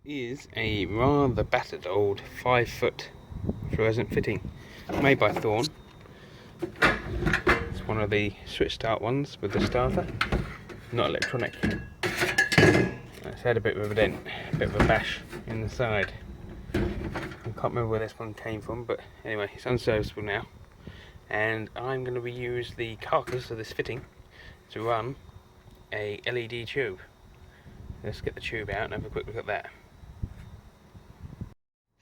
Is a rather battered old 5-foot fluorescent fitting made by Thorn. It's one of the switch start ones with the starter, not electronic. It's had a bit of a dent, a bit of a bash in the side. I can't remember where this one came from, but anyway, it's unserviceable now. And I'm going to reuse the carcass of this fitting to run a LED tube. Let's get the tube out and have a quick look at that.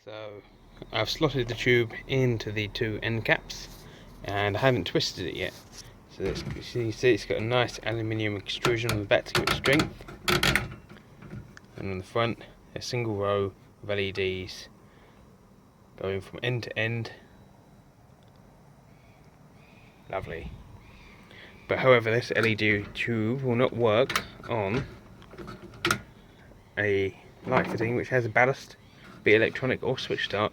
So I've slotted the tube into the two end caps and I haven't twisted it yet. So you see it's got a nice aluminium extrusion on the back to give it strength. And on the front, a single row of LEDs going from end to end. Lovely. But however, this LED tube will not work on a light fitting which has a ballast, be it electronic or switch start.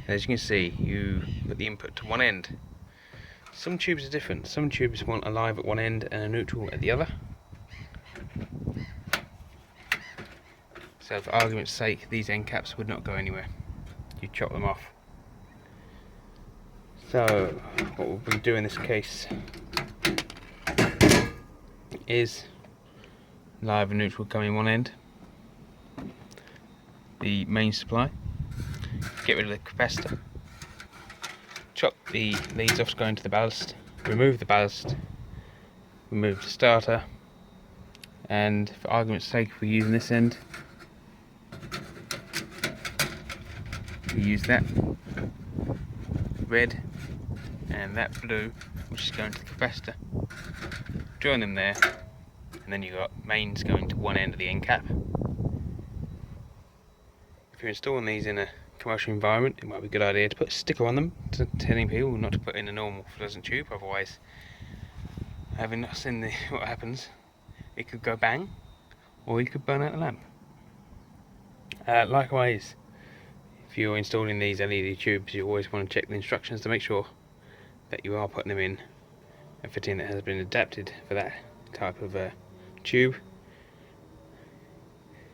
And as you can see, you put the input to one end. Some tubes are different. Some tubes want a live at one end and a neutral at the other. So for argument's sake, these end caps would not go anywhere. You chop them off. So what we'll be doing in this case is live and neutral coming one end, the main supply, get rid of the capacitor, chop the leads off going to the ballast, remove the ballast, remove the starter, and for argument's sake, if we're using this end, we use that red and that blue, which is going to the capacitor. Join them there, and then you've got mains going to one end of the end cap. If you're installing these in a commercial environment, it might be a good idea to put a sticker on them telling people not to put in a normal fluorescent tube, otherwise, having not seen what happens, it could go bang, or you could burn out the lamp. Likewise, if you're installing these LED tubes, you always want to check the instructions to make sure that you are putting them in a fitting that has been adapted for that type of tube.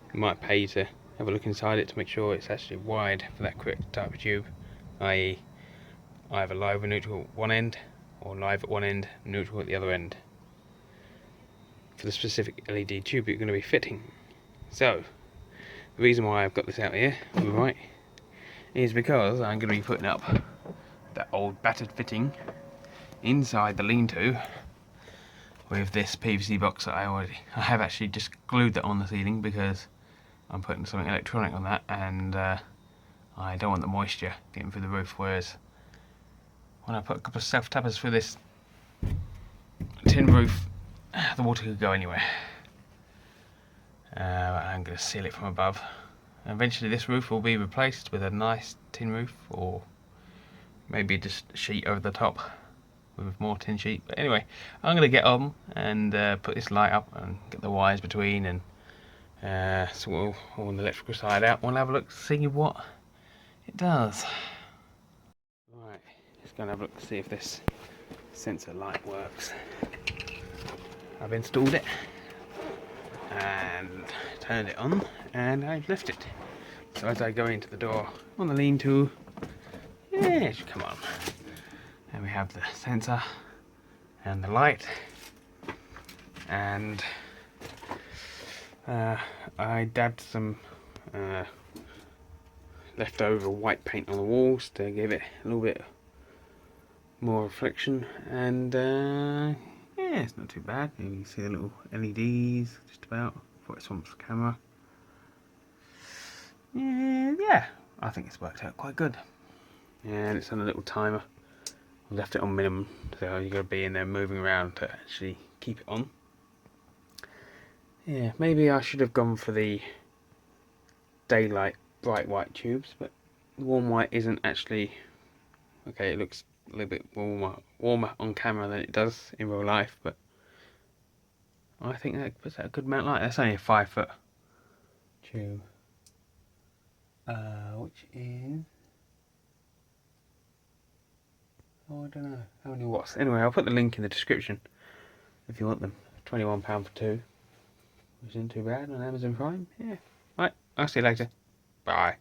It might pay to have a look inside it to make sure it's actually wide for that correct type of tube, i.e. either live or neutral at one end, or live at one end, neutral at the other end, for the specific LED tube you're going to be fitting. So, the reason why I've got this out here, right, is because I'm going to be putting up that old battered fitting inside the lean-to with this PVC box that I have actually just glued that on the ceiling because I'm putting something electronic on that, and I don't want the moisture getting through the roof, whereas when I put a couple of self-tappers through this tin roof, the water could go anywhere. I'm going to seal it from above. Eventually this roof will be replaced with a nice tin roof, or maybe just a sheet over the top with more tin sheet. But anyway, I'm going to get on and put this light up and get the wires between, and so we'll on the electrical side out. We'll have a look, see what it does. Right, let's go and have a look to see if this sensor light works. I've installed it and turned it on, and I've left it. So as I go into the door on the lean-to, yeah, it should come on. And we have the sensor and the light, and I dabbed some leftover white paint on the walls to give it a little bit more reflection, and yeah, it's not too bad. You can see the little LEDs just about before it swamps the camera. Yeah, I think it's worked out quite good. And it's on a little timer. I left it on minimum, so you've got to be in there moving around to actually keep it on. Yeah, maybe I should have gone for the daylight bright white tubes, but warm white isn't actually, okay, it looks a little bit warmer on camera than it does in real life, but I think that puts out a good amount of light. That's only a 5-foot tube, which is, oh, I don't know how many watts. Anyway, I'll put the link in the description if you want them. £21 for two, which isn't too bad on Amazon Prime. Yeah, right, I'll see you later. Bye.